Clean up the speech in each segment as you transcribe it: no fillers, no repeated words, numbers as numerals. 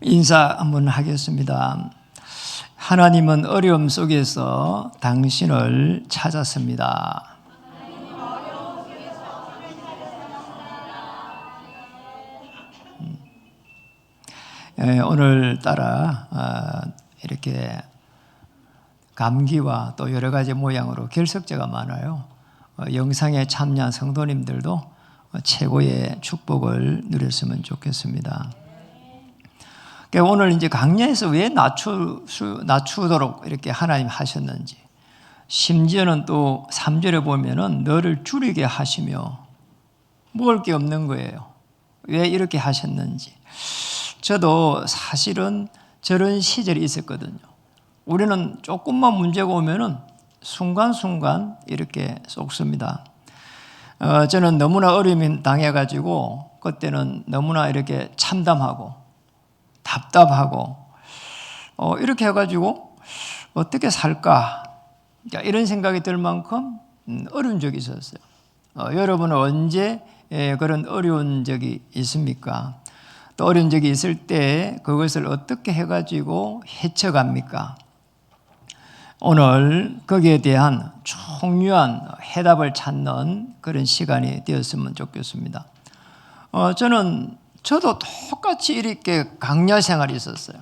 인사 한번 하겠습니다. 하나님은 어려움 속에서 당신을 찾았습니다. 오늘따라 이렇게 감기와 또 여러 가지 모양으로 결석제가 많아요. 영상에 참여한 성도님들도 최고의 축복을 누렸으면 좋겠습니다. 오늘 이제 강야에서 왜 낮추도록 이렇게 하나님 하셨는지, 심지어는 또 3절에 보면은 너를 줄이게 하시며 먹을 게 없는 거예요. 왜 이렇게 하셨는지. 저도 사실은 저런 시절이 있었거든요. 우리는 조금만 문제가 오면은 순간순간 이렇게 쏟습니다. 저는 너무나 어려움이 당해가지고 그때는 너무나 이렇게 참담하고 답답하고 이렇게 해가지고 어떻게 살까 이런 생각이 들 만큼 어려운 적이 있었어요. 여러분은 언제 그런 어려운 적이 있습니까? 또 어려운 적이 있을 때 그것을 어떻게 해가지고 헤쳐갑니까? 오늘 거기에 대한 총유한 해답을 찾는 그런 시간이 되었으면 좋겠습니다. 저도 똑같이 이렇게 강야 생활이 있었어요.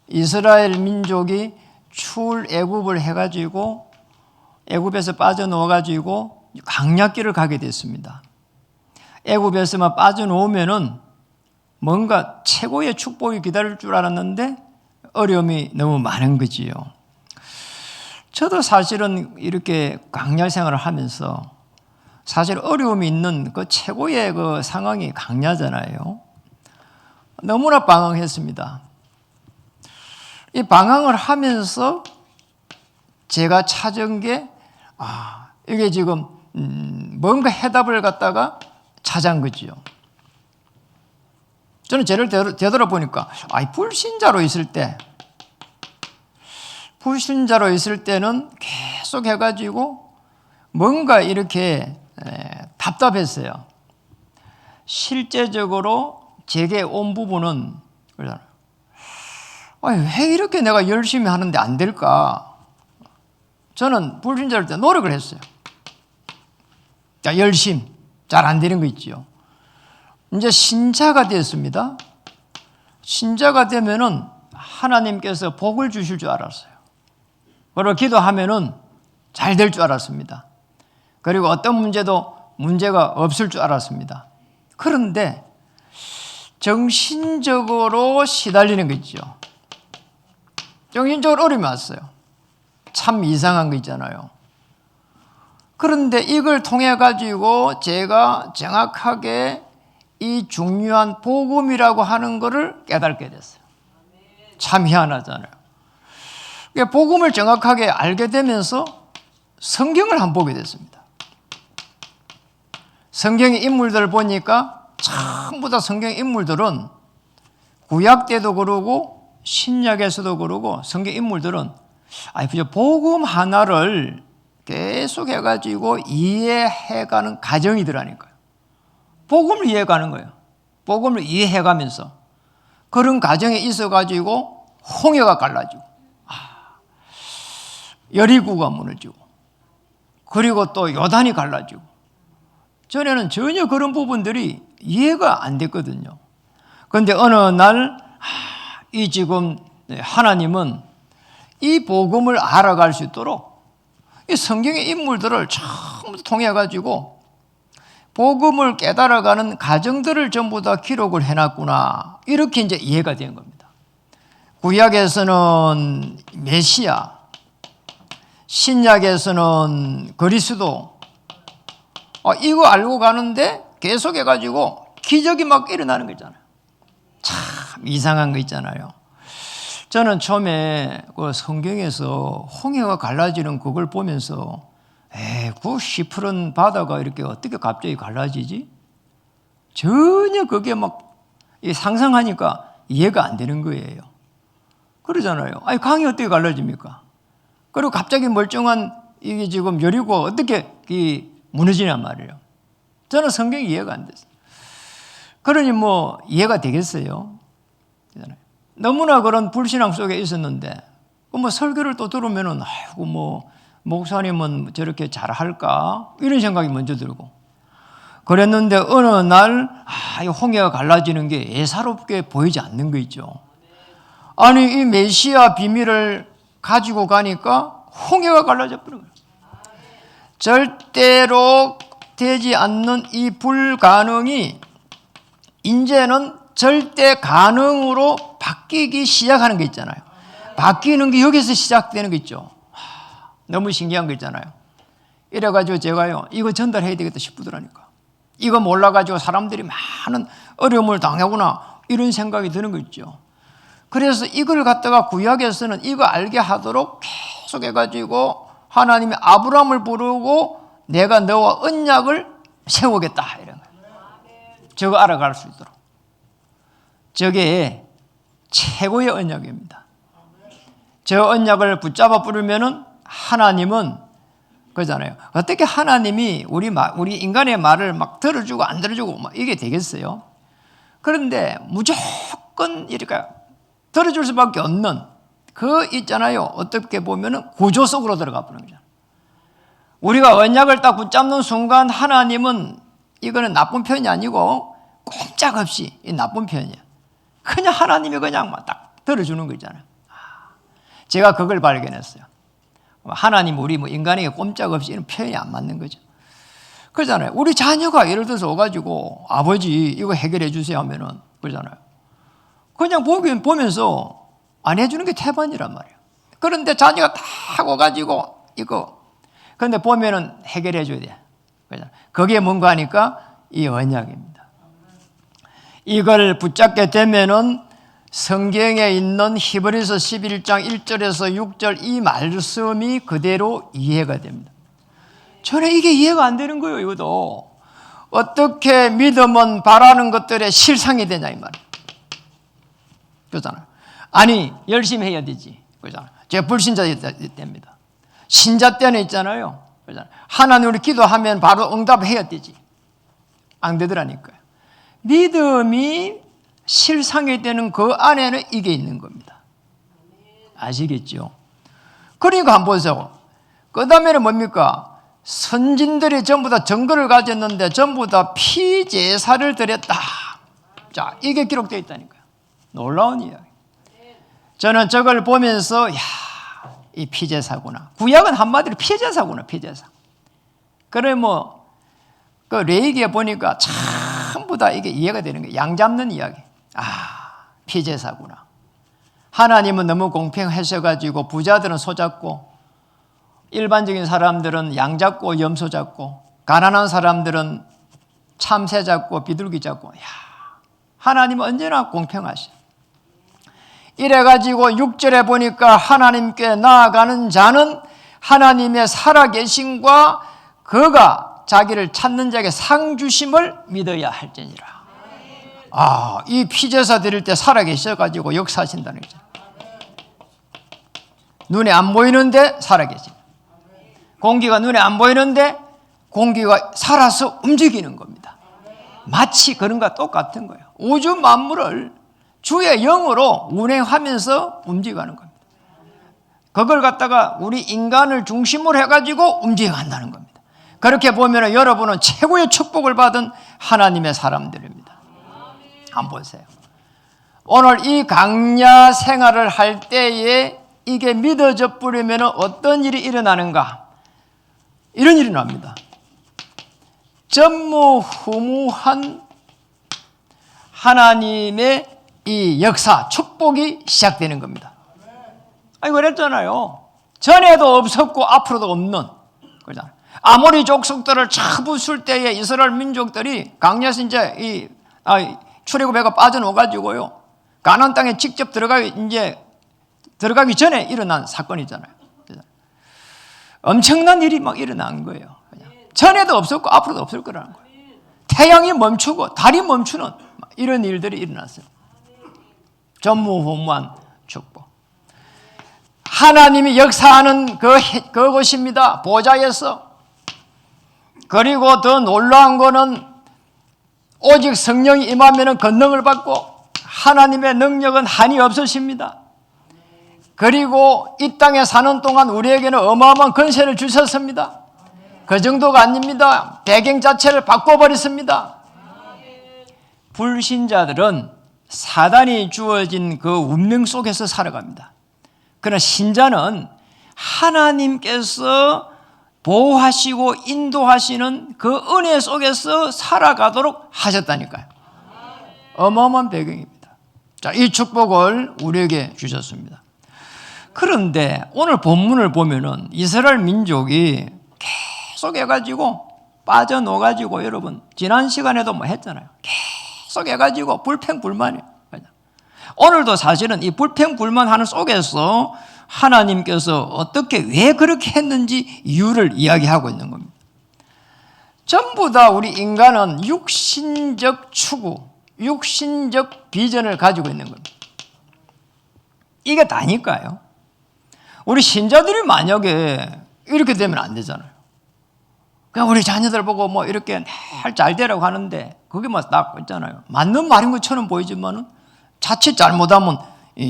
이스라엘 민족이 출애굽을 해가지고 애굽에서 빠져나와가지고 강야길을 가게 됐습니다. 애굽에서만 빠져나오면은 뭔가 최고의 축복이 기다릴 줄 알았는데 어려움이 너무 많은 거지요. 저도 사실은 이렇게 강야 생활을 하면서 사실 어려움이 있는 그 최고의 그 상황이 강야잖아요. 너무나 방황했습니다. 이 방황을 하면서 제가 찾은 게 이게 지금 뭔가 해답을 갖다가 찾은 거지요. 저는 죄를 되돌아보니까 불신자로 있을 때는 계속 해가지고 뭔가 이렇게 답답했어요. 실제적으로 제게 온 부분은 그러잖아요. 왜 이렇게 내가 열심히 하는데 안 될까? 저는 불신자일 때 노력을 했어요. 열심 잘 안 되는 거 있지요. 이제 신자가 되었습니다. 신자가 되면은 하나님께서 복을 주실 줄 알았어요. 그리고 기도하면은 잘 될 줄 알았습니다. 그리고 어떤 문제가 없을 줄 알았습니다. 그런데 정신적으로 시달리는 거 있죠. 정신적으로 어려움이 왔어요. 참 이상한 거 있잖아요. 그런데 이걸 통해 가지고 제가 정확하게 이 중요한 복음이라고 하는 것을 깨닫게 됐어요. 참 희한하잖아요. 복음을 정확하게 알게 되면서 성경을 한번 보게 됐습니다. 성경의 인물들을 보니까 전부 다 성경 인물들은 구약 때도 그러고 신약에서도 그러고 성경 인물들은 복음 하나를 계속 해가지고 이해해가는 과정이더라니까요. 복음을 이해해가는 거예요. 복음을 이해해가면서 그런 과정에 있어가지고 홍해가 갈라지고 여리고가 무너지고 그리고 또 요단이 갈라지고 전에는 전혀 그런 부분들이 이해가 안 됐거든요. 그런데 어느 날 이 지금 하나님은 이 복음을 알아갈 수 있도록 이 성경의 인물들을 전부 통해가지고 복음을 깨달아가는 과정들을 전부 다 기록을 해놨구나. 이렇게 이제 이해가 된 겁니다. 구약에서는 메시아, 신약에서는 그리스도, 이거 알고 가는데 계속 해가지고 기적이 막 일어나는 거잖아요. 참 이상한 거 있잖아요. 저는 처음에 그 성경에서 홍해가 갈라지는 그걸 보면서 그 시푸른 바다가 이렇게 어떻게 갑자기 갈라지지? 전혀 그게 막 상상하니까 이해가 안 되는 거예요. 그러잖아요. 강이 어떻게 갈라집니까? 그리고 갑자기 멀쩡한 이게 지금 여리고가 어떻게 무너지냔 말이에요. 저는 성경이 이해가 안 됐어요. 그러니 뭐 이해가 되겠어요? 너무나 그런 불신앙 속에 있었는데 뭐 설교를 또 들으면은 아이고 뭐 목사님은 저렇게 잘할까 이런 생각이 먼저 들고 그랬는데 어느 날 이 홍해가 갈라지는 게 예사롭게 보이지 않는 거 있죠. 아니 이 메시아 비밀을 가지고 가니까 홍해가 갈라져 버린 거예요. 절대로 되지 않는 이 불가능이 이제는 절대 가능으로 바뀌기 시작하는 게 있잖아요. 바뀌는 게 여기서 시작되는 게 있죠. 너무 신기한 거 있잖아요. 이래가지고 제가요 이거 전달해야 되겠다 싶더라니까. 이거 몰라가지고 사람들이 많은 어려움을 당하구나 이런 생각이 드는 거 있죠. 그래서 이걸 갖다가 구약에서는 이거 알게 하도록 계속 해가지고 하나님이 아브라함을 부르고 내가 너와 언약을 세우겠다 이런 거예요. 저거 알아갈 수 있도록. 저게 최고의 언약입니다. 저 언약을 붙잡아 부르면은 하나님은 그러잖아요. 어떻게 하나님이 우리 인간의 말을 막 들어주고 안 들어주고 막 이게 되겠어요? 그런데 무조건 이렇게 들어줄 수밖에 없는 그 있잖아요. 어떻게 보면은 구조 속으로 들어가 버는 거죠. 우리가 언약을 딱 붙잡는 순간 하나님은 이거는 나쁜 편이 아니고 꼼짝없이 이 나쁜 편이야. 그냥 하나님이 그냥 막 딱 들어주는 거 있잖아요. 제가 그걸 발견했어요. 하나님 우리 뭐 인간에게 꼼짝없이 이런 표현이 안 맞는 거죠. 그러잖아요. 우리 자녀가 예를 들어서 와가지고 아버지 이거 해결해 주세요 하면은 그러잖아요. 그냥 보면서 안 해주는 게 태반이란 말이에요. 그런데 자녀가 다 하고 가지고 이거 그런데 보면은 해결해 줘야 돼. 그게 뭔가 하니까 이 언약입니다. 이걸 붙잡게 되면은 성경에 있는 히브리서 11장 1절에서 6절 이 말씀이 그대로 이해가 됩니다. 저는 이게 이해가 안 되는 거예요. 이것도 어떻게 믿음은 바라는 것들의 실상이 되냐 이 말이에요. 그렇잖아요. 아니 열심히 해야 되지. 그렇잖아요. 제가 불신자 됩니다. 신자 때는 있잖아요. 그렇잖아요. 하나님 우리 기도하면 바로 응답해야 되지. 안 되더라니까요. 믿음이 실상이 되는 그 안에는 이게 있는 겁니다. 아시겠죠? 그러니까 한번 보세요. 그 다음에는 뭡니까? 선진들이 전부 다 정거를 가졌는데 전부 다 피제사를 드렸다. 자, 이게 기록되어 있다니까요. 놀라운 이야기. 저는 저걸 보면서 이 피제사구나. 구약은 한마디로 피제사구나. 피제사. 그래 그 레위기에 보니까 전부 다 이게 이해가 되는 거예요. 양 잡는 이야기. 피제사구나. 하나님은 너무 공평하셔가지고 부자들은 소 잡고 일반적인 사람들은 양 잡고 염소 잡고 가난한 사람들은 참새 잡고 비둘기 잡고 하나님은 언제나 공평하셔. 이래가지고 6절에 보니까 하나님께 나아가는 자는 하나님의 살아계심과 그가 자기를 찾는 자에게 상 주심을 믿어야 할지니라. 이 피제사 드릴 때 살아계셔가지고 역사하신다는 거죠. 눈에 안 보이는데 살아계신. 공기가 눈에 안 보이는데 공기가 살아서 움직이는 겁니다. 마치 그런 것과 똑같은 거예요. 우주 만물을 주의 영으로 운행하면서 움직여가는 겁니다. 그걸 갖다가 우리 인간을 중심으로 해가지고 움직여간다는 겁니다. 그렇게 보면 여러분은 최고의 축복을 받은 하나님의 사람들입니다. 한번 보세요. 오늘 이 강야 생활을 할 때에 이게 믿어져 버리면 어떤 일이 일어나는가? 이런 일이 납니다. 전무후무한 하나님의 이 역사, 축복이 시작되는 겁니다. 그랬잖아요. 전에도 없었고 앞으로도 없는 그러잖아요. 아모리 족속들을 쳐부술 때에 이스라엘 민족들이 강야에서 이제 출애굽해가 빠져나가지고요. 가나안 땅에 직접 들어가기 전에 일어난 사건이잖아요. 엄청난 일이 막 일어난 거예요. 전에도 없었고 앞으로도 없을 거라는 거예요. 태양이 멈추고 달이 멈추는 이런 일들이 일어났어요. 전무후무한 축복. 하나님이 역사하는 그곳입니다. 보좌에서 그리고 더 놀라운 거는 오직 성령이 임하면 권능을 받고 하나님의 능력은 한이 없으십니다. 그리고 이 땅에 사는 동안 우리에게는 어마어마한 권세를 주셨습니다. 그 정도가 아닙니다. 배경 자체를 바꿔버렸습니다. 불신자들은 사단이 주어진 그 운명 속에서 살아갑니다. 그러나 신자는 하나님께서 보호하시고 인도하시는 그 은혜 속에서 살아가도록 하셨다니까요. 어마어마한 배경입니다. 자, 이 축복을 우리에게 주셨습니다. 그런데 오늘 본문을 보면은 이스라엘 민족이 계속 해가지고 빠져놓아가지고 여러분 지난 시간에도 뭐 했잖아요. 계속 해가지고 불평불만이에요. 오늘도 사실은 이 불평불만하는 속에서 하나님께서 어떻게 왜 그렇게 했는지 이유를 이야기하고 있는 겁니다. 전부 다 우리 인간은 육신적 추구, 육신적 비전을 가지고 있는 겁니다. 이게 다니까요. 우리 신자들이 만약에 이렇게 되면 안 되잖아요. 그냥 우리 자녀들 보고 뭐 이렇게 잘 되라고 하는데 그게 뭐 딱 있잖아요. 맞는 말인 것처럼 보이지만은 자칫 잘못하면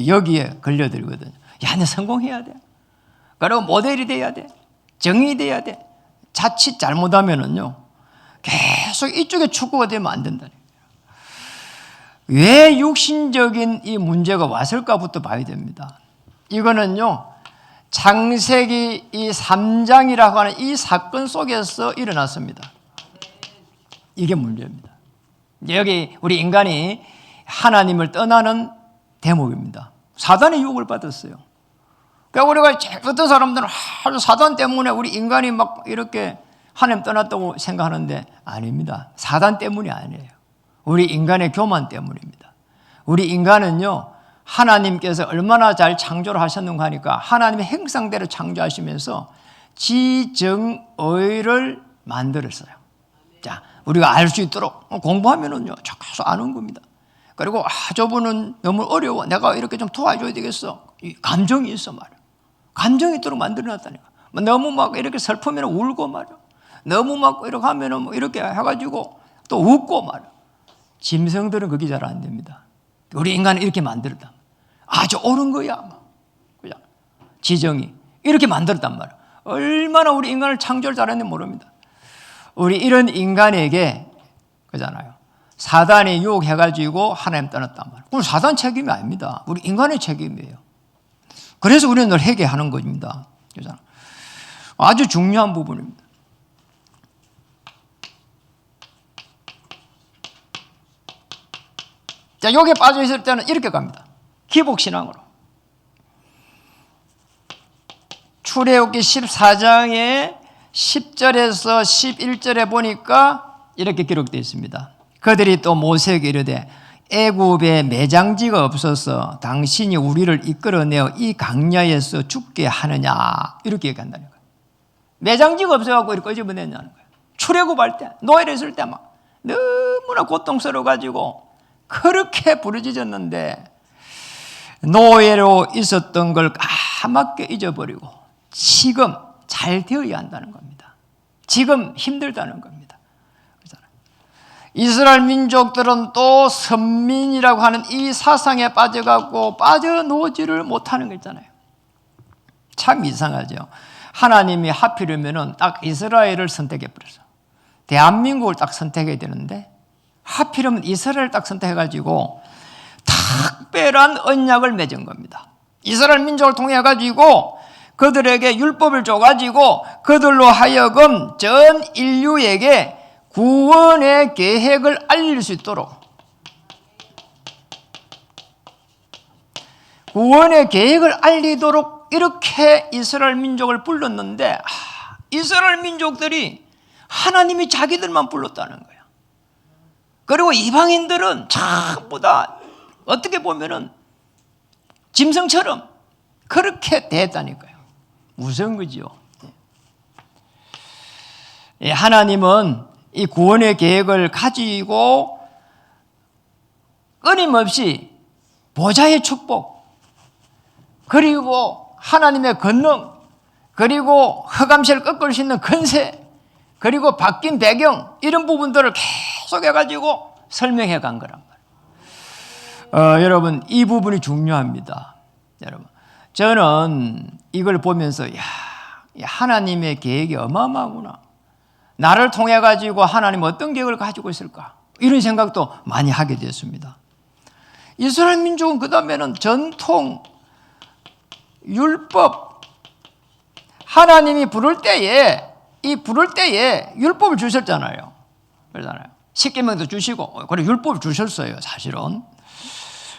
여기에 걸려들거든요. 야, 너 성공해야 돼. 그리고 모델이 돼야 돼. 정의 돼야 돼. 자칫 잘못하면은요, 계속 이쪽에 축구가 되면 안 된다는 거예요. 왜 육신적인 이 문제가 왔을까부터 봐야 됩니다. 이거는요, 창세기 이 3장이라고 하는 이 사건 속에서 일어났습니다. 이게 문제입니다. 여기 우리 인간이 하나님을 떠나는 대목입니다. 사단의 유혹을 받았어요. 그러니까 우리가 어떤 사람들은 아주 사단 때문에 우리 인간이 막 이렇게 하나님 떠났다고 생각하는데 아닙니다. 사단 때문이 아니에요. 우리 인간의 교만 때문입니다. 우리 인간은요, 하나님께서 얼마나 잘 창조를 하셨는가 하니까 하나님의 형상대로 창조하시면서 지정의를 만들었어요. 자, 우리가 알 수 있도록 공부하면은요, 계속 아는 겁니다. 그리고 저분은 너무 어려워. 내가 이렇게 좀 도와줘야 되겠어. 감정이 있어 말이야. 감정이 있도록 만들어놨다니까. 너무 막 이렇게 슬프면 울고 말이야. 너무 막 이렇게 하면은 뭐 이렇게 해가지고 또 웃고 말이야. 짐승들은 그게 잘 안 됩니다. 우리 인간은 이렇게 만들었다. 아주 옳은 거야. 그냥 지정이 이렇게 만들었단 말이야. 얼마나 우리 인간을 창조를 잘했는지 모릅니다. 우리 이런 인간에게 그잖아요. 사단이 유혹해가지고 하나님 떠났단 말이에요. 그럼 사단 책임이 아닙니다. 우리 인간의 책임이에요. 그래서 우리는 늘 회개하는 겁니다. 그잖아요. 아주 중요한 부분입니다. 자, 여기에 빠져 있을 때는 이렇게 갑니다. 기복신앙으로. 출애굽기 14장에 10절에서 11절에 보니까 이렇게 기록되어 있습니다. 그들이 또 모세에게 이르되 애굽에 매장지가 없어서 당신이 우리를 이끌어내어 이 강야에서 죽게 하느냐 이렇게 얘기한다는 거예요. 매장지가 없어갖고 이렇게 끄집어냈냐는 거예요. 출애굽할 때 노예를 있을 때 막 너무나 고통스러워가지고 그렇게 부르짖었는데 노예로 있었던 걸 까맣게 잊어버리고 지금 잘 되어야 한다는 겁니다. 지금 힘들다는 겁니다. 이스라엘 민족들은 또 선민이라고 하는 이 사상에 빠져갖고 빠져놓지를 못하는 거 있잖아요. 참 이상하죠. 하나님이 하필이면 딱 이스라엘을 선택해버려서 대한민국을 딱 선택해야 되는데 하필이면 이스라엘을 딱 선택해가지고 특별한 언약을 맺은 겁니다. 이스라엘 민족을 통해가지고 그들에게 율법을 줘가지고 그들로 하여금 전 인류에게 구원의 계획을 알릴 수 있도록 구원의 계획을 알리도록 이렇게 이스라엘 민족을 불렀는데 이스라엘 민족들이 하나님이 자기들만 불렀다는 거야. 그리고 이방인들은 전부 다 어떻게 보면은 짐승처럼 그렇게 대했다니까요. 무서운 거지요. 하나님은 이 구원의 계획을 가지고 끊임없이 보좌의 축복 그리고 하나님의 권능 그리고 흑암시를 꺾을 수 있는 권세 그리고 바뀐 배경 이런 부분들을 계속 해가지고 설명해 간 거란 말이에요. 여러분 이 부분이 중요합니다. 여러분 저는 이걸 보면서 하나님의 계획이 어마어마하구나. 나를 통해 가지고 하나님 어떤 계획을 가지고 있을까? 이런 생각도 많이 하게 됐습니다. 이스라엘 민족은 그 다음에는 전통, 율법, 하나님이 부를 때에 율법을 주셨잖아요. 그러잖아요. 십계명도 주시고 그리고 율법을 주셨어요, 사실은.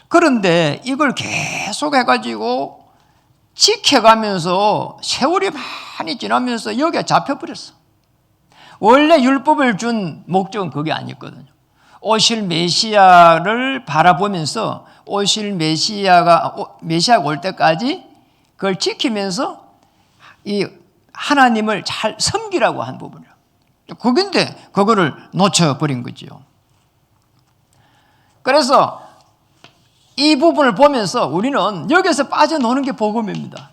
그런데 이걸 계속 해가지고 지켜가면서 세월이 많이 지나면서 여기에 잡혀버렸어. 원래 율법을 준 목적은 그게 아니었거든요. 오실 메시아를 바라보면서 오실 메시아가 올 때까지 그걸 지키면서 이 하나님을 잘 섬기라고 한 부분이에요. 그건데 그거를 놓쳐버린 거죠. 그래서 이 부분을 보면서 우리는 여기서 빠져노는 게 복음입니다.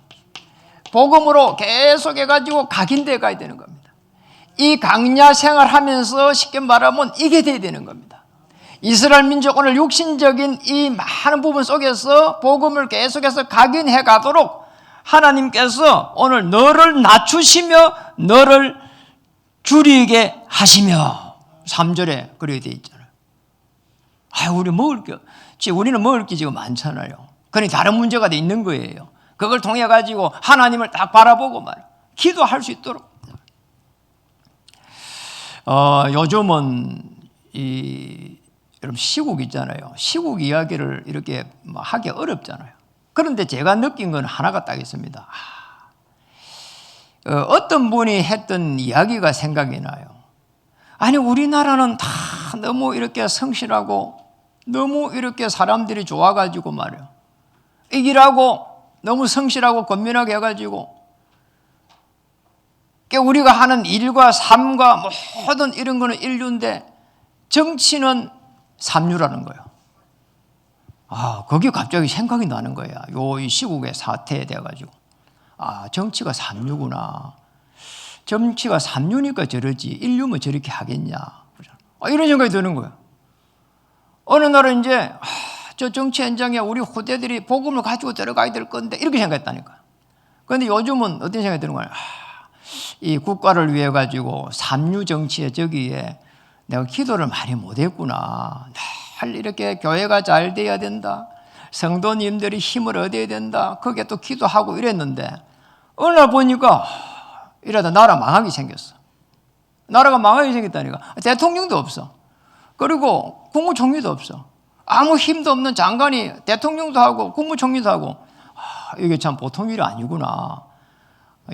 복음으로 계속 해가지고 각인되어 가야 되는 겁니다. 이 강야 생활하면서 쉽게 말하면 이게 돼야 되는 겁니다. 이스라엘 민족 오늘 육신적인 이 많은 부분 속에서 복음을 계속해서 각인해 가도록 하나님께서 오늘 너를 낮추시며 너를 줄이게 하시며 3절에 그렇게 되어 있잖아요. 우리 먹을 게 우리는 먹을 게 지금 많잖아요. 그러니 다른 문제가 돼 있는 거예요. 그걸 통해 가지고 하나님을 딱 바라보고 기도할 수 있도록. 요즘은 여러분 시국 있잖아요. 시국 이야기를 이렇게 하기 어렵잖아요. 그런데 제가 느낀 건 하나가 딱 있습니다. 어떤 분이 했던 이야기가 생각이 나요. 아니 우리나라는 다 너무 이렇게 성실하고 너무 이렇게 사람들이 좋아가지고 말이에요. 이기라고 너무 성실하고 건면하게 해가지고 우리가 하는 일과 삶과 모든 이런 거는 인류인데 정치는 삼류라는 거예요. 거기 갑자기 생각이 나는 거야. 이 시국의 사태에 대해가지고. 정치가 삼류구나. 정치가 삼류니까 저러지. 인류면 저렇게 하겠냐. 이런 생각이 드는 거예요. 어느 날은 이제, 저 정치 현장에 우리 후대들이 복음을 가지고 들어가야 될 건데, 이렇게 생각했다니까. 그런데 요즘은 어떤 생각이 드는 거야. 이 국가를 위해 가지고 삼류 정치에 저기에 내가 기도를 많이 못했구나. 늘 이렇게 교회가 잘 돼야 된다. 성도님들이 힘을 얻어야 된다. 거기에 또 기도하고 이랬는데 어느 날 보니까 이러다 나라 망하게 생겼어. 나라가 망하게 생겼다니까. 대통령도 없어. 그리고 국무총리도 없어. 아무 힘도 없는 장관이 대통령도 하고 국무총리도 하고 이게 참 보통 일이 아니구나.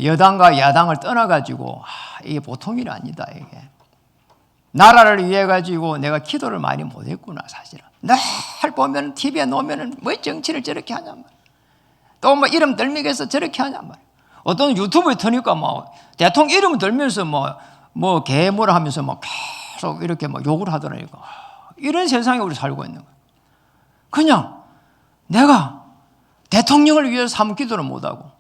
여당과 야당을 떠나가지고 이게 보통 일이 아니다. 이게 나라를 위해 가지고 내가 기도를 많이 못했구나 사실은. 늘 보면 TV에 놓으면 뭐 정치를 저렇게 하냔 말이야. 또 이름 들미게서 저렇게 하냔 말이야. 어떤 유튜브에 터니까 대통령 이름 들면서 개무를 하면서 계속 이렇게 욕을 하더라니까. 이런 세상에 우리 살고 있는 거야. 그냥 내가 대통령을 위해서 아무 기도를 못하고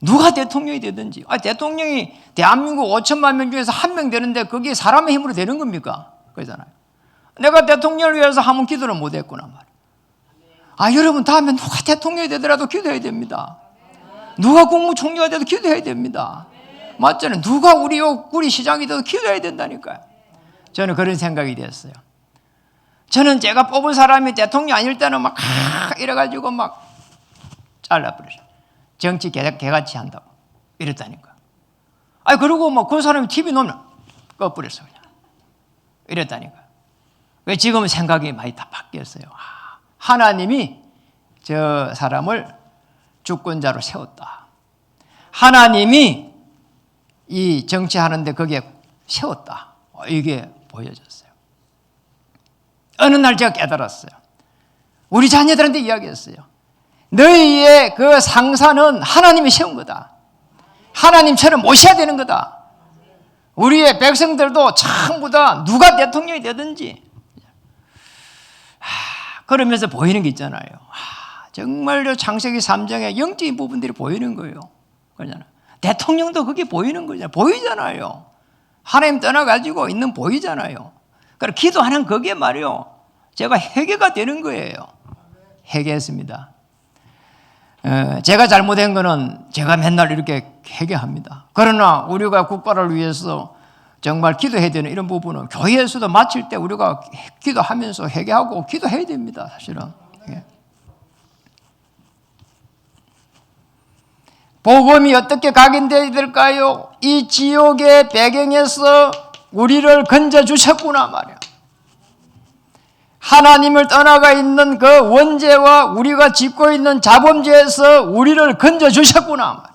누가 대통령이 되든지 대통령이 대한민국 5천만 명 중에서 한 명 되는데 그게 사람의 힘으로 되는 겁니까? 그러잖아요. 내가 대통령을 위해서 아무 기도를 못했구나 말이에요. 여러분 다음에 누가 대통령이 되더라도 기도해야 됩니다. 누가 국무총리가 돼도 기도해야 됩니다. 맞잖아요. 누가 우리 시장이 돼도 기도해야 된다니까요. 저는 그런 생각이 됐어요. 저는 제가 뽑은 사람이 대통령 아닐 때는 이래가지고 잘라버렸어요. 정치 개같이 한다고 이랬다니까. 그리고 그 사람이 TV 놓으면 꺼버렸어 그냥. 이랬다니까. 왜 지금은 생각이 많이 다 바뀌었어요. 하나님이 저 사람을 주권자로 세웠다. 하나님이 이 정치하는데 거기에 세웠다. 이게 보여졌어요. 어느 날 제가 깨달았어요. 우리 자녀들한테 이야기했어요. 너희의 그 상사는 하나님이 세운 거다. 하나님처럼 모셔야 되는 거다. 우리의 백성들도 전부 다 누가 대통령이 되든지 그러면서 보이는 게 있잖아요. 정말로 창세기 3장의 영적인 부분들이 보이는 거예요. 그러잖아요. 대통령도 그게 보이는 거잖아요. 보이잖아요. 하나님 떠나가지고 있는 보이잖아요. 그러니까 기도하는 그게 말이요, 제가 회개가 되는 거예요. 회개했습니다. 제가 잘못한 거는 제가 맨날 이렇게 회개합니다. 그러나 우리가 국가를 위해서 정말 기도해야 되는 이런 부분은 교회에서도 마칠 때 우리가 기도하면서 회개하고 기도해야 됩니다. 사실은. 복음이 어떻게 각인되어야 될까요? 이 지옥의 배경에서 우리를 건져주셨구나 말이야. 하나님을 떠나가 있는 그 원죄와 우리가 짓고 있는 자범죄에서 우리를 건져주셨구나 말이야.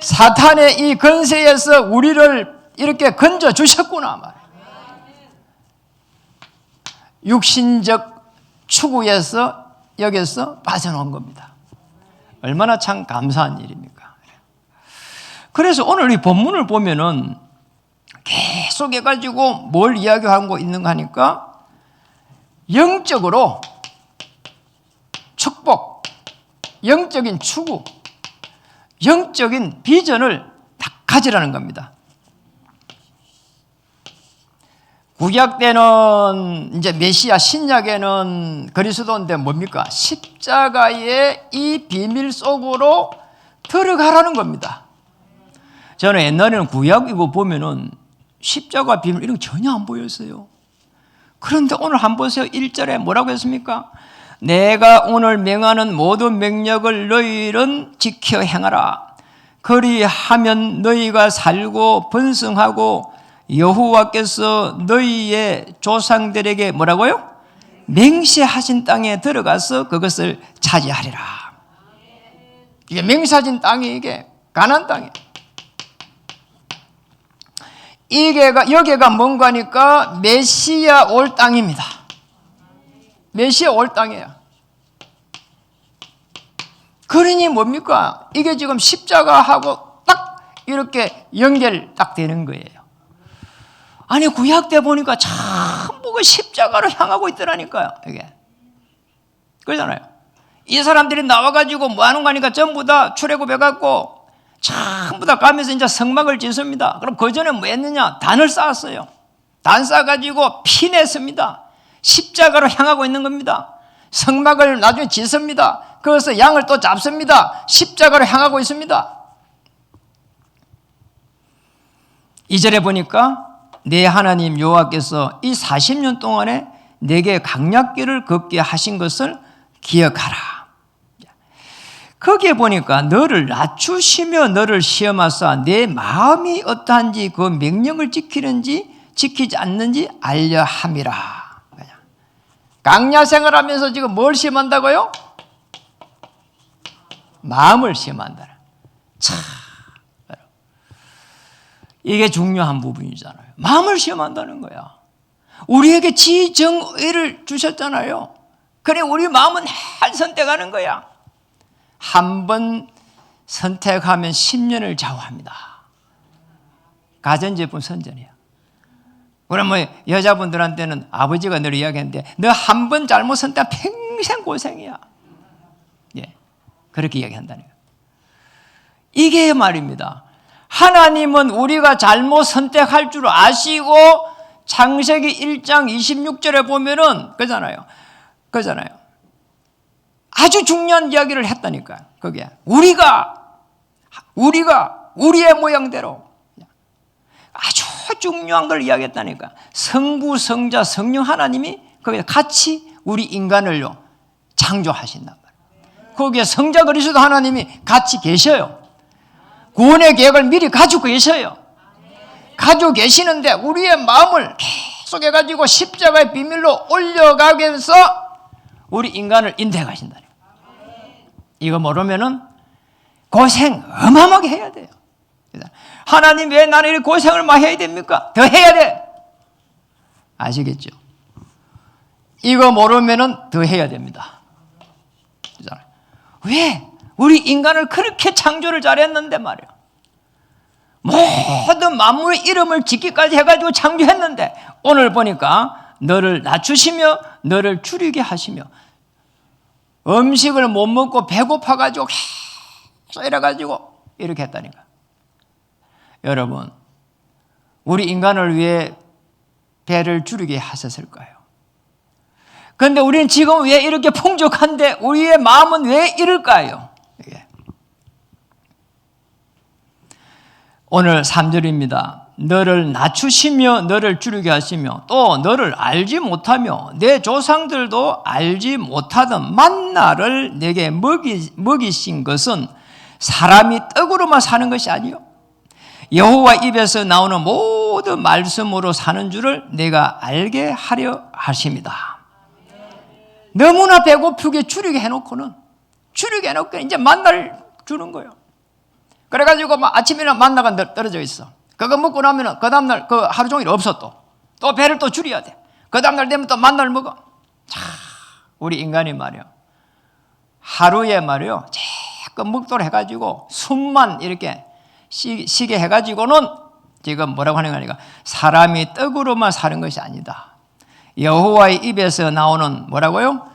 사탄의 이 권세에서 우리를 이렇게 건져주셨구나 말이야. 육신적 추구에서 여기서 빠져나온 겁니다. 얼마나 참 감사한 일입니까? 그래서 오늘 이 본문을 보면은 계속 해가지고 뭘 이야기하고 있는가 하니까 영적으로 축복, 영적인 추구, 영적인 비전을 딱 가지라는 겁니다. 구약 때는 이제 메시아, 신약에는 그리스도인데 뭡니까? 십자가의 이 비밀 속으로 들어가라는 겁니다. 저는 옛날에는 구약 이거 보면은 십자가 비밀 이런 거 전혀 안 보였어요. 그런데 오늘 한번 보세요. 1절에 뭐라고 했습니까? 내가 오늘 명하는 모든 명령을 너희는 지켜 행하라. 그리하면 너희가 살고 번성하고 여호와께서 너희의 조상들에게 뭐라고요? 맹세하신 땅에 들어가서 그것을 차지하리라. 이게 맹세하신 땅이 이게 가나안 땅이에요. 여기가 뭔가 하니까 메시아 올 땅입니다. 메시아 올 땅이에요. 그러니 뭡니까? 이게 지금 십자가하고 딱 이렇게 연결 딱 되는 거예요. 아니 구약 때 보니까 전부 그 십자가로 향하고 있더라니까요. 이게 그러잖아요. 이 사람들이 나와가지고 뭐 하는 거 하니까 전부 다 출애굽해갖고 전부 다 가면서 이제 성막을 짓습니다. 그럼 그 전에 뭐 했느냐? 단을 쌓았어요. 단 쌓아가지고 피 냈습니다. 십자가로 향하고 있는 겁니다. 성막을 나중에 짓습니다. 그래서 양을 또 잡습니다. 십자가로 향하고 있습니다. 2절에 보니까 내 하나님 여호와께서 이 40년 동안에 내게 강약길을 걷게 하신 것을 기억하라. 거기에 보니까 너를 낮추시며 너를 시험하사 내 마음이 어떠한지 그 명령을 지키는지 지키지 않는지 알려 함이라. 강야 생활하면서 지금 뭘 시험한다고요? 마음을 시험한다. 참, 이게 중요한 부분이잖아요. 마음을 시험한다는 거야. 우리에게 지정의를 주셨잖아요. 그래 우리 마음은 잘 선택하는 거야. 한 번 선택하면 10년을 좌우합니다. 가전제품 선전이야. 그럼 뭐 여자분들한테는 아버지가 늘 이야기하는데 너 한 번 잘못 선택하면 평생 고생이야. 예, 그렇게 이야기한다는 거예요. 이게 말입니다. 하나님은 우리가 잘못 선택할 줄 아시고 창세기 1장 26절에 보면은 그잖아요. 아주 중요한 이야기를 했다니까요. 그게 우리가 우리의 모양대로 아주 중요한 걸 이야기했다니까. 성부, 성자, 성령 하나님이 거기에 같이 우리 인간을요 창조하신단 말이에요. 거기에 성자 그리스도 하나님이 같이 계셔요. 구원의 계획을 미리 가지고 계셔요. 가지고 계시는데 우리의 마음을 계속 해가지고 십자가의 비밀로 올려가면서 우리 인간을 인도해 가신다. 이거 모르면은 고생 어마어마하게 해야 돼요. 하나님 왜 나는 이렇게 고생을 많이 해야 됩니까? 더 해야 돼. 아시겠죠? 이거 모르면은 더 해야 됩니다. 왜? 우리 인간을 그렇게 창조를 잘했는데 말이야. 모든 만물의 이름을 짓기까지 해가지고 창조했는데 오늘 보니까 너를 낮추시며 너를 줄이게 하시며 음식을 못 먹고 배고파가지고 계속 이래가지고 이렇게 했다니까. 여러분 우리 인간을 위해 배를 줄이게 하셨을까요? 그런데 우리는 지금 왜 이렇게 풍족한데 우리의 마음은 왜 이럴까요? 오늘 3절입니다. 너를 낮추시며 너를 줄이게 하시며 또 너를 알지 못하며 내 조상들도 알지 못하던 만나를 내게 먹이신 것은 사람이 떡으로만 사는 것이 아니요 여호와 입에서 나오는 모든 말씀으로 사는 줄을 내가 알게 하려 하십니다. 너무나 배고프게 줄이게 해놓고 이제 만나를 주는 거예요. 그래가지고 아침이나 만나가 떨어져 있어. 그거 먹고 나면 그 다음날 그 하루 종일 없어 또 배를 또 줄여야 돼. 그 다음날 되면 또 만나를 먹어. 자, 우리 인간이 말이요 하루에 말이요 조금 먹도록 해가지고 숨만 이렇게 쉬게 해가지고는 지금 뭐라고 하는 거니까 사람이 떡으로만 사는 것이 아니다. 여호와의 입에서 나오는 뭐라고요?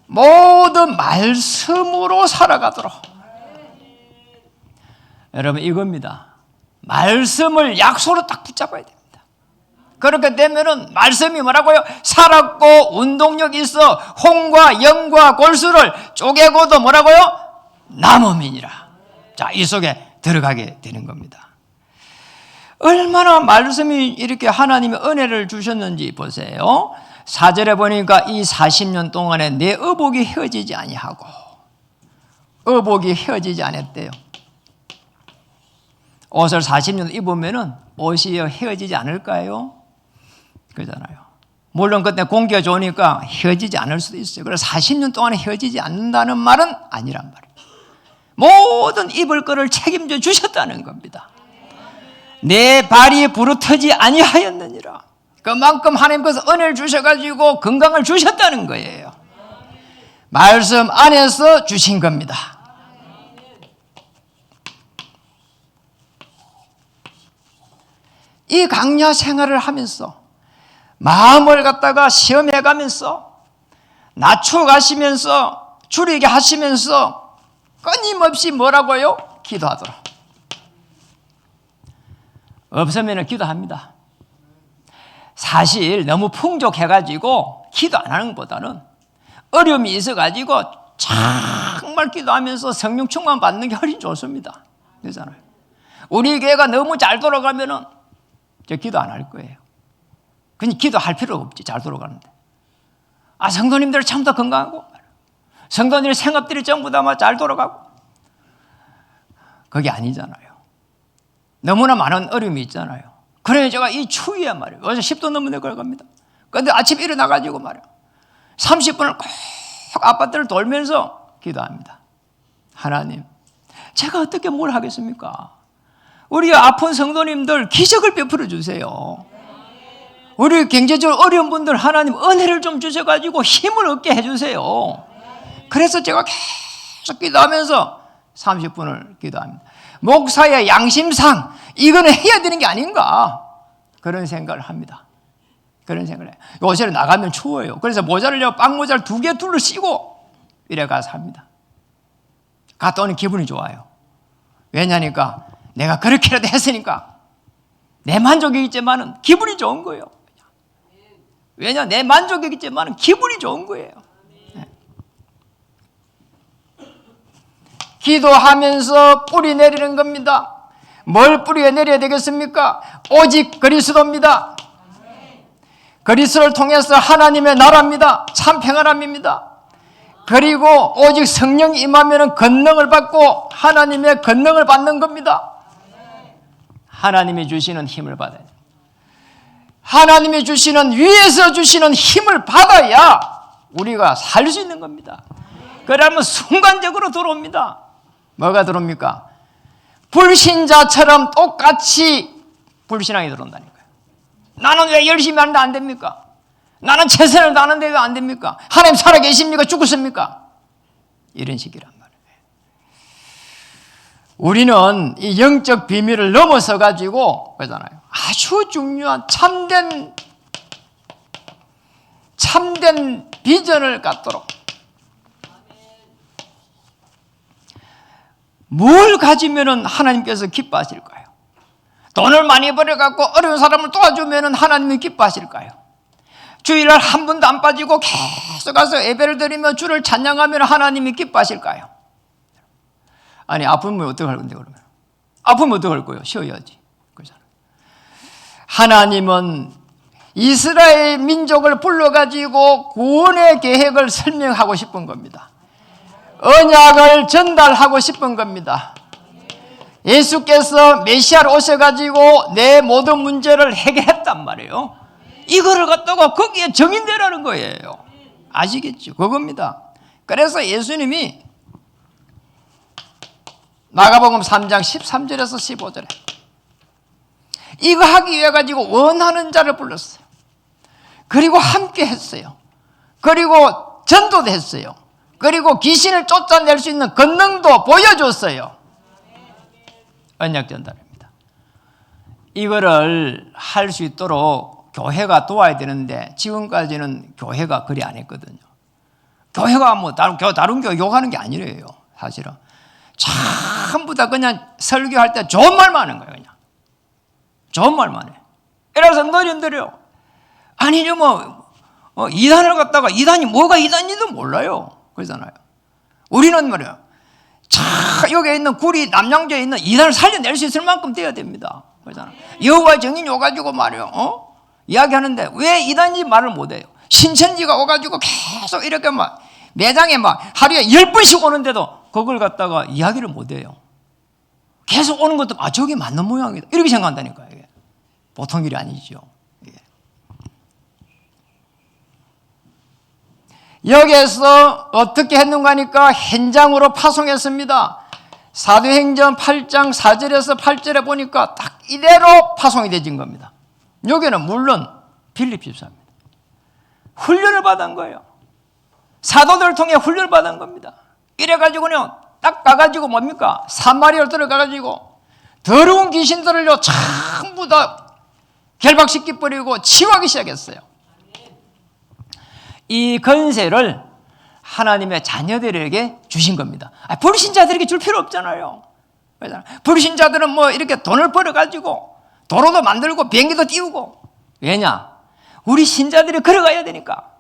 모든 말씀으로 살아가도록. 여러분 이겁니다. 말씀을 약속으로 딱 붙잡아야 됩니다. 그렇게 되면은 말씀이 뭐라고요? 살았고 운동력이 있어 홍과 영과 골수를 쪼개고도 뭐라고요? 남음이니라. 자, 이 속에 들어가게 되는 겁니다. 얼마나 말씀이 이렇게 하나님의 은혜를 주셨는지 보세요. 4절에 보니까 이 40년 동안에 내 의복이 헤어지지 아니하고 의복이 헤어지지 않았대요. 옷을 40년 입으면은 옷이 헤어지지 않을까요? 그러잖아요. 물론 그때 공기가 좋으니까 헤어지지 않을 수도 있어요. 그래서 40년 동안 헤어지지 않는다는 말은 아니란 말이에요. 모든 입을 거를 책임져 주셨다는 겁니다. 내 발이 부르트지 아니하였느니라. 그만큼 하나님께서 은혜를 주셔가지고 건강을 주셨다는 거예요. 말씀 안에서 주신 겁니다. 이 강야 생활을 하면서 마음을 갖다가 시험해 가면서 낮춰가시면서 줄이게 하시면서 끊임없이 뭐라고요? 기도하도록. 없으면 기도합니다. 사실 너무 풍족해가지고 기도 안 하는 것보다는 어려움이 있어가지고 정말 기도하면서 성령 충만 받는 게 훨씬 좋습니다. 그렇잖아요. 우리 교회가 너무 잘 돌아가면은 저 기도 안 할 거예요. 그냥 기도할 필요가 없지. 잘 돌아가는데. 성도님들 참 더 건강하고 성도님들 생업들이 전부 다 잘 돌아가고 그게 아니잖아요. 너무나 많은 어려움이 있잖아요. 그래서 제가 이 추위에 말이에요. 어제 10도 넘는 데 걸어갑니다. 그런데 아침에 일어나가지고 말이에요. 30분을 꼭 아파트를 돌면서 기도합니다. 하나님, 제가 어떻게 뭘 하겠습니까? 우리 아픈 성도님들 기적을 베풀어 주세요. 우리 경제적으로 어려운 분들 하나님 은혜를 좀 주셔가지고 힘을 얻게 해주세요. 그래서 제가 계속 기도하면서 30분을 기도합니다. 목사의 양심상 이거는 해야 되는 게 아닌가 그런 생각을 합니다. 그런 생각을 해요. 요새는 나가면 추워요. 그래서 모자를 빵모자를 2개 둘러 씌고 이래 가서 합니다. 갔다 오는 기분이 좋아요. 왜냐니까 내가 그렇게라도 했으니까 내 만족이겠지만은 기분이 좋은 거예요. 왜냐 내 만족이겠지만은 기분이 좋은 거예요. 네. 기도하면서 뿌리 내리는 겁니다. 뭘 뿌리 내려야 되겠습니까? 오직 그리스도입니다. 그리스도를 통해서 하나님의 나라입니다. 참 평안함입니다. 그리고 오직 성령이 임하면 권능을 받고 하나님의 권능을 받는 겁니다. 하나님이 주시는 힘을 받아야 돼요. 하나님이 주시는 위에서 주시는 힘을 받아야 우리가 살 수 있는 겁니다. 그러면 순간적으로 들어옵니다. 뭐가 들어옵니까? 불신자처럼 똑같이 불신앙이 들어온다니까요. 나는 왜 열심히 하는데 안 됩니까? 나는 최선을 다하는데 왜 안 됩니까? 하나님 살아계십니까? 죽으십니까? 이런 식이란 말이에요. 우리는 이 영적 비밀을 넘어서 가지고 그러잖아요. 아주 중요한 참된 비전을 갖도록 뭘 가지면은 하나님께서 기뻐하실까요? 돈을 많이 벌어갖고 어려운 사람을 도와주면 하나님이 기뻐하실까요? 주일날 한 번도 안 빠지고 계속 가서 예배를 드리며 주를 찬양하면 하나님이 기뻐하실까요? 아니, 아프면 어떡할 건데, 그러면? 아프면 어떡할 거예요? 쉬어야지. 그렇잖아요. 하나님은 이스라엘 민족을 불러가지고 구원의 계획을 설명하고 싶은 겁니다. 언약을 전달하고 싶은 겁니다. 예수께서 메시아로 오셔가지고 내 모든 문제를 해결했단 말이에요. 이거를 갖다가 거기에 정인되라는 거예요. 아시겠죠? 그겁니다. 그래서 예수님이 마가복음 3장 13절에서 15절에 이거 하기 위해 가지고 원하는 자를 불렀어요. 그리고 함께 했어요. 그리고 전도도 했어요. 그리고 귀신을 쫓아낼 수 있는 권능도 보여줬어요. 언약 전달입니다. 이거를 할 수 있도록 교회가 도와야 되는데 지금까지는 교회가 그리 안 했거든요. 교회가 뭐 다른 교회 욕하는 게 아니래요. 사실은 전부 다 그냥 설교할 때 좋은 말만 하는 거예요. 그냥 좋은 말만 해. 이래서 느려. 아니죠, 이단을 갖다가 이단이 뭐가 이단인지도 몰라요. 그러잖아요. 우리는 말이에요. 여기에 있는 구리 남양주에 있는 이단을 살려낼 수 있을 만큼 돼야 됩니다. 그러잖아요. 여호와 증인이 오가지고 말이에요. 이야기하는데 왜 이단인지 말을 못해요. 신천지가 오가지고 계속 이렇게 매장에 하루에 10번씩 오는데도 그걸 갖다가 이야기를 못해요. 계속 오는 것도 저게 맞는 모양이다 이렇게 생각한다니까요. 이게 보통 일이 아니죠. 이게. 여기에서 어떻게 했는가 하니까 현장으로 파송했습니다. 사도행전 8장 4절에서 8절에 보니까 딱 이대로 파송이 되진 겁니다. 여기는 물론 빌립 집사입니다. 훈련을 받은 거예요. 사도들을 통해 훈련을 받은 겁니다. 이래가지고는 딱 가가지고 뭡니까? 사마리아를 들어가가지고 더러운 귀신들을요 전부 다 결박시켜버리고 치유하기 시작했어요. 이 권세를 하나님의 자녀들에게 주신 겁니다. 불신자들에게 줄 필요 없잖아요. 불신자들은 이렇게 돈을 벌어가지고 도로도 만들고 비행기도 띄우고. 왜냐? 우리 신자들이 걸어가야 되니까.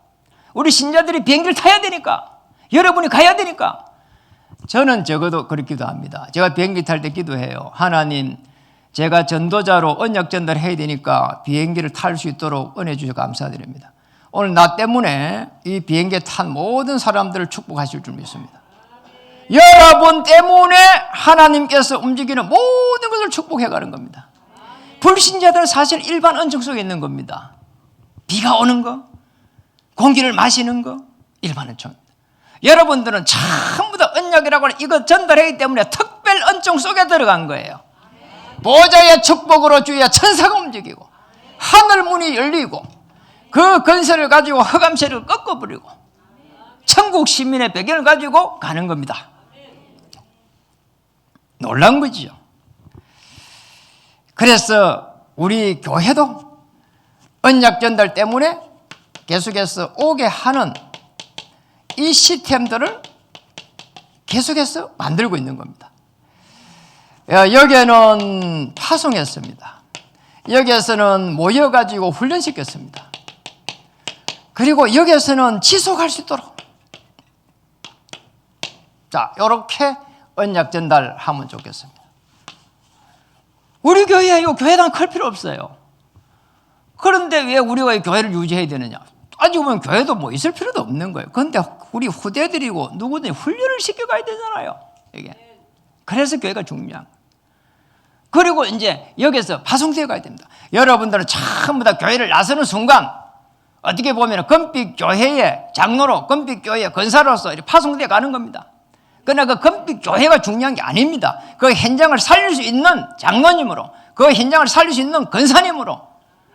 우리 신자들이 비행기를 타야 되니까. 여러분이 가야 되니까. 저는 적어도 그렇기도 합니다. 제가 비행기 탈 때 기도해요. 하나님, 제가 전도자로 언약 전달해야 되니까 비행기를 탈 수 있도록 은혜 주셔서 감사드립니다. 오늘 나 때문에 이 비행기에 탄 모든 사람들을 축복하실 줄 믿습니다. 여러분 때문에 하나님께서 움직이는 모든 것을 축복해 가는 겁니다. 불신자들은 사실 일반 은총 속에 있는 겁니다. 비가 오는 거, 공기를 마시는 거, 일반 은총입니다. 여러분들은 전부 다 언약이라고 하는 이거 전달하기 때문에 특별 은총 속에 들어간 거예요. 보좌의 축복으로 주위에 천사가 움직이고 하늘 문이 열리고 그 건설을 가지고 흑암세를 꺾어버리고 천국 시민의 배경을 가지고 가는 겁니다. 놀라운 거지요. 그래서 우리 교회도 언약 전달 때문에 계속해서 오게 하는 이 시스템들을 계속해서 만들고 있는 겁니다. 여기에는 파송했습니다. 여기에서는 모여가지고 훈련시켰습니다. 그리고 여기에서는 지속할 수 있도록. 자, 이렇게 언약 전달하면 좋겠습니다. 우리 교회에요. 교회당 클 필요 없어요. 그런데 왜 우리가 이 교회를 유지해야 되느냐? 따지고 보면 교회도 있을 필요도 없는 거예요. 그런데 우리 후대들이고 누구든지 훈련을 시켜가야 되잖아요. 이게. 그래서 교회가 중요한 거예요. 그리고 이제 여기서 파송되어 가야 됩니다. 여러분들은 전부 다 교회를 나서는 순간 어떻게 보면 금빛교회의 장로로 금빛교회의 권사로서 파송되어 가는 겁니다. 그러나 그 금빛교회가 중요한 게 아닙니다. 그 현장을 살릴 수 있는 장로님으로, 그 현장을 살릴 수 있는 권사님으로,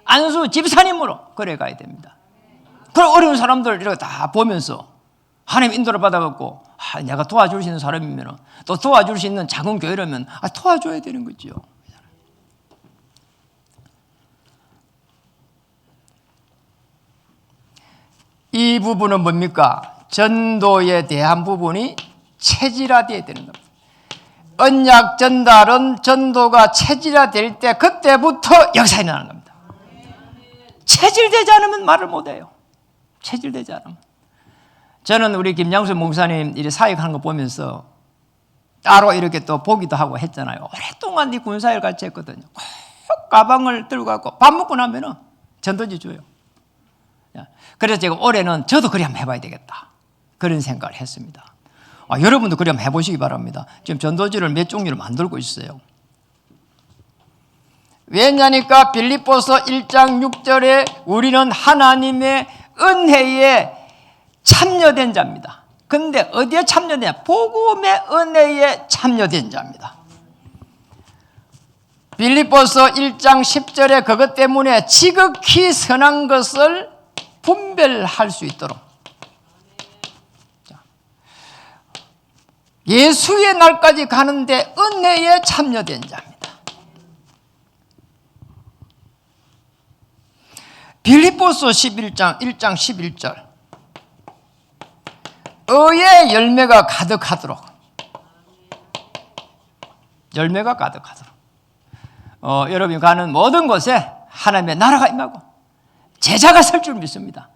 안수 집사님으로 그래 가야 됩니다. 그런 어려운 사람들 이렇게 다 보면서 하나님 인도를 받아갖고 내가 도와줄 수 있는 사람이면 또 도와줄 수 있는 작은 교회라면 도와줘야 되는 거죠. 이 부분은 뭡니까? 전도에 대한 부분이 체질화되어야 되는 겁니다. 언약 전달은 전도가 체질화될 때 그때부터 역사에 나는 겁니다. 체질되지 않으면 말을 못해요. 체질되지 않으면. 저는 우리 김양수 목사님 이렇게 사역하는 거 보면서 따로 이렇게 또 보기도 하고 했잖아요. 오랫동안 이 군사일 같이 했거든요. 꼭 가방을 들고 가고 밥 먹고 나면은 전도지 줘요. 그래서 제가 올해는 저도 그리 한번 해봐야 되겠다. 그런 생각을 했습니다. 여러분도 그리 한번 해보시기 바랍니다. 지금 전도지를 몇 종류를 만들고 있어요. 왜냐니까 빌립보서 1장 6절에 우리는 하나님의 은혜에 참여된 자입니다. 근데 어디에 참여되냐? 복음의 은혜에 참여된 자입니다. 빌립보서 1장 10절에 그것 때문에 지극히 선한 것을 분별할 수 있도록 예수의 날까지 가는데 은혜에 참여된 자입니다. 빌립보서 11장 1장 11절 의의 열매가 가득하도록 열매가 가득하도록 여러분이 가는 모든 곳에 하나님의 나라가 임하고 제자가 설 줄 믿습니다.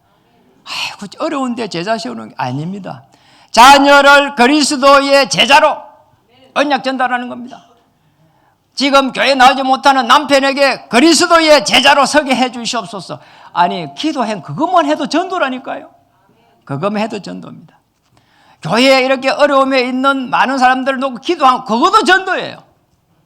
아이고 어려운데 제자 세우는 게 아닙니다. 자녀를 그리스도의 제자로 언약 전달하는 겁니다. 지금 교회 나오지 못하는 남편에게 그리스도의 제자로 서게 해 주시옵소서. 아니 기도해 그것만 해도 전도라니까요. 그것만 해도 전도입니다. 교회에 이렇게 어려움에 있는 많은 사람들을 놓고 기도하고 그것도 전도예요.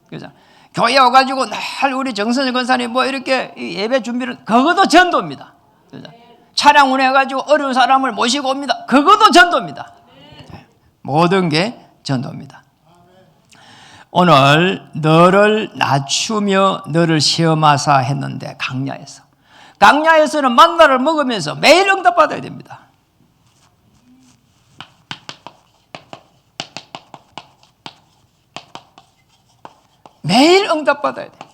그죠? 교회에 와가지고 날 우리 정선일 권사님 뭐 이렇게 예배 준비를 그것도 전도입니다. 그죠? 차량 운행해가지고 어려운 사람을 모시고 옵니다. 그것도 전도입니다. 모든 게 전도입니다. 오늘 너를 낮추며 너를 시험하사 했는데 강야에서는 만나를 먹으면서 매일 응답받아야 됩니다. 매일 응답받아야 돼요.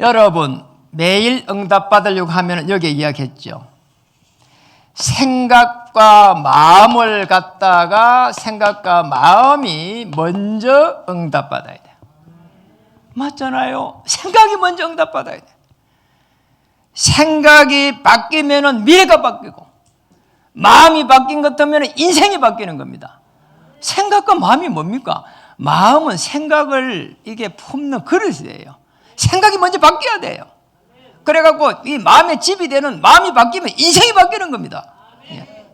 여러분 매일 응답받으려고 하면 여기 이야기했죠. 생각과 마음을 갖다가 생각과 마음이 먼저 응답받아야 돼요. 맞잖아요. 생각이 먼저 응답받아야 돼요. 생각이 바뀌면 미래가 바뀌고 마음이 바뀐 것 같으면 인생이 바뀌는 겁니다. 생각과 마음이 뭡니까? 마음은 생각을 이게 품는 그릇이에요. 생각이 먼저 바뀌어야 돼요. 그래갖고 이 마음의 집이 되는 마음이 바뀌면 인생이 바뀌는 겁니다. 예.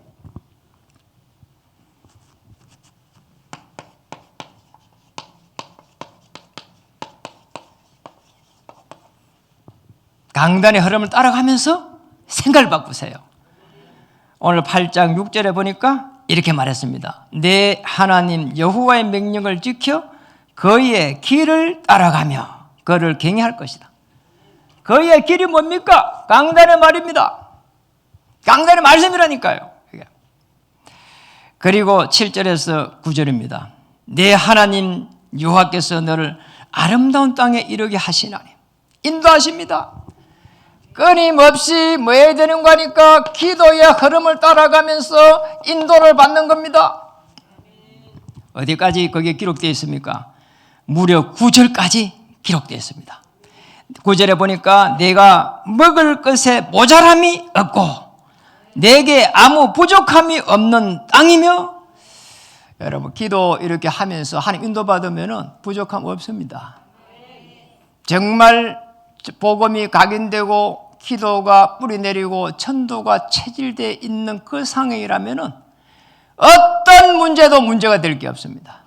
강단의 흐름을 따라가면서 생각을 바꾸세요. 오늘 8장 6절에 보니까 이렇게 말했습니다. 내 하나님 여호와의 명령을 지켜 그의 길을 따라가며 그를 경외할 것이다. 그의 길이 뭡니까? 강단의 말입니다. 강단의 말씀이라니까요. 그리고 7절에서 9절입니다. 내 하나님 여호와께서 너를 아름다운 땅에 이르게 하시나니 인도하십니다. 끊임없이 뭐 해야 되는 거니까 기도의 흐름을 따라가면서 인도를 받는 겁니다. 어디까지 거기에 기록되어 있습니까? 무려 9절까지 기록되어 있습니다. 9절에 보니까 내가 먹을 것에 모자람이 없고 내게 아무 부족함이 없는 땅이며, 여러분 기도 이렇게 하면서 하나님 인도받으면 부족함 없습니다. 정말 복음이 각인되고 기도가 뿌리내리고 천도가 체질되어 있는 그 상황이라면 어떤 문제도 문제가 될 게 없습니다.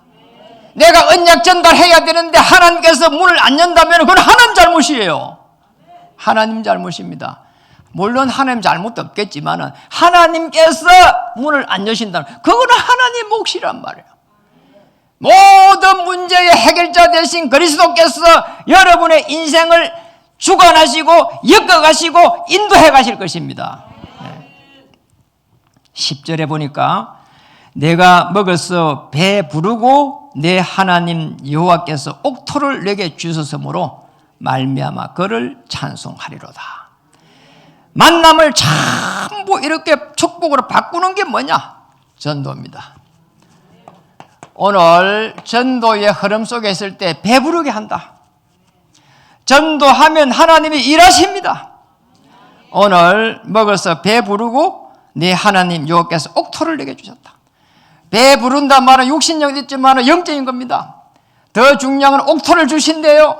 내가 언약 전달해야 되는데 하나님께서 문을 안 연다면 그건 하나님 잘못이에요. 하나님 잘못입니다. 물론 하나님 잘못도 없겠지만 하나님께서 문을 안 여신다면 그거는 하나님 몫이란 말이에요. 모든 문제의 해결자 되신 그리스도께서 여러분의 인생을 주관하시고 엮어가시고 인도해 가실 것입니다. 10절에 보니까 내가 먹어서 배 부르고 내 하나님 여호와께서 옥토를 내게 주셨으므로 말미암아 그를 찬송하리로다. 만남을 전부 이렇게 축복으로 바꾸는 게 뭐냐? 전도입니다. 오늘 전도의 흐름 속에 있을 때 배부르게 한다. 전도하면 하나님이 일하십니다. 오늘 먹어서 배부르고 네 하나님 여호와께서 옥토를 내게 주셨다. 배부른다 말은 육신적 있지만 영적인 겁니다. 더 중요한 건 옥토를 주신대요.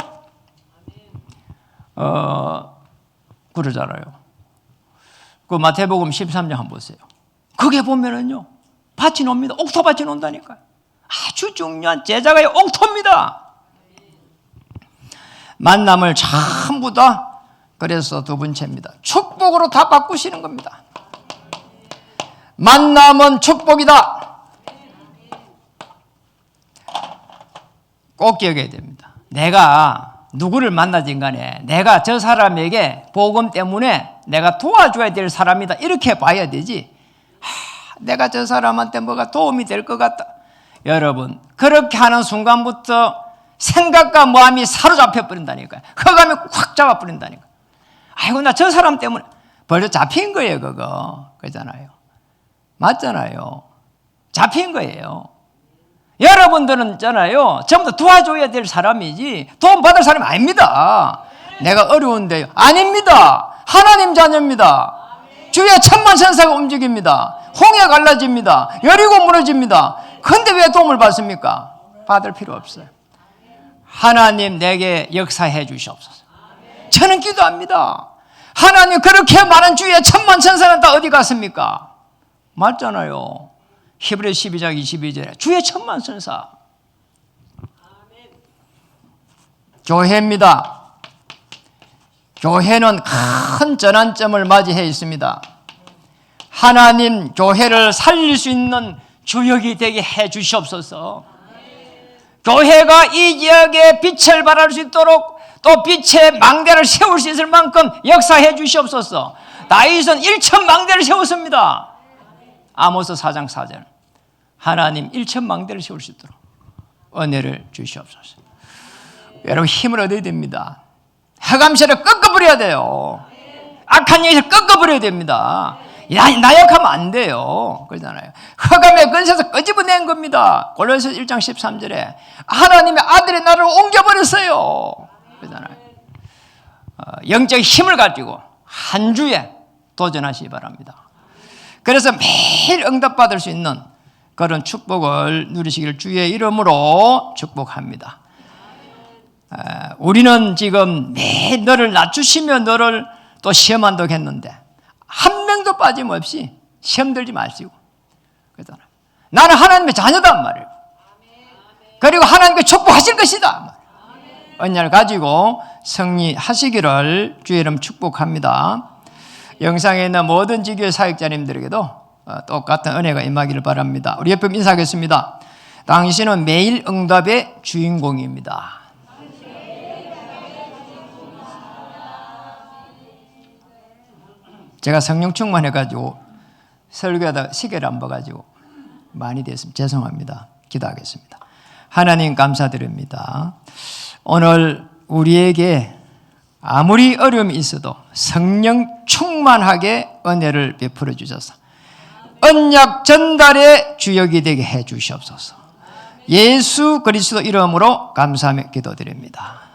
그러잖아요. 그 마태복음 13장 한번 보세요. 거기에 보면은요, 밭이 놉니다. 옥토밭이 논다니까요. 아주 중요한 제자가의 옥토입니다. 만남을 전부 다 그래서 두 번째입니다. 축복으로 다 바꾸시는 겁니다. 만남은 축복이다. 꼭 기억해야 됩니다. 내가 누구를 만나든 간에 내가 저 사람에게 복음 때문에 내가 도와줘야 될 사람이다. 이렇게 봐야 되지. 내가 저 사람한테 뭐가 도움이 될 것 같다. 여러분, 그렇게 하는 순간부터 생각과 마음이 사로잡혀 버린다니까요. 흑암이 확 잡아버린다니까. 아이고, 나 저 사람 때문에 벌써 잡힌 거예요, 그거. 그잖아요. 맞잖아요. 잡힌 거예요. 여러분들은 있잖아요, 전부 다 도와줘야 될 사람이지 도움 받을 사람이 아닙니다. 내가 어려운데요. 아닙니다. 하나님 자녀입니다. 주의 천만천사가 움직입니다. 홍해 갈라집니다. 여리고 무너집니다. 그런데 왜 도움을 받습니까? 받을 필요 없어요. 하나님 내게 역사해 주시옵소서. 저는 기도합니다. 하나님, 그렇게 많은 주의 천만천사는 다 어디 갔습니까? 맞잖아요. 히브리서 12장 22절에 주의 천만천사. 교회입니다. 교회는 큰 전환점을 맞이해 있습니다. 하나님, 교회를 살릴 수 있는 주역이 되게 해 주시옵소서. 교회가 이 지역에 빛을 발할 수 있도록 또 빛의 망대를 세울 수 있을 만큼 역사해 주시옵소서. 다윗은 1,000망대를 세웠습니다. 아모스 4장 4절. 하나님 1,000망대를 세울 수 있도록 은혜를 주시옵소서. 여러분, 힘을 얻어야 됩니다. 흑암세를 꺾어버려야 돼요. 악한 영을 꺾어버려야 됩니다. 나약하면 안 돼요. 그러잖아요. 흑암의 근세에서 끄집어낸 겁니다. 골로새서 1장 13절에 하나님의 아들이 나를 옮겨버렸어요. 그러잖아요. 영적 힘을 가지고 한 주에 도전하시기 바랍니다. 그래서 매일 응답받을 수 있는 그런 축복을 누리시기를 주의 이름으로 축복합니다. 우리는 지금 매일 너를 낮추시며 너를 또 시험한다고 했는데 한 명도 빠짐없이 시험 들지 마시고, 그러잖아요. 나는 하나님의 자녀단 말이에요. 그리고 하나님께 축복하실 것이다. 언약을 가지고 승리하시기를 주의 이름 축복합니다. 영상에 있는 모든 지교회 사역자님들에게도 똑같은 은혜가 임하기를 바랍니다. 우리 옆에 인사하겠습니다. 당신은 매일 응답의 주인공입니다. 제가 성령 충만해가지고 설교하다 시계를 안 봐가지고 많이 됐습니다. 죄송합니다. 기도하겠습니다. 하나님 감사드립니다. 오늘 우리에게 아무리 어려움이 있어도 성령 충만하게 은혜를 베풀어 주셔서 언약 전달의 주역이 되게 해 주시옵소서. 예수 그리스도 이름으로 감사하며 기도드립니다.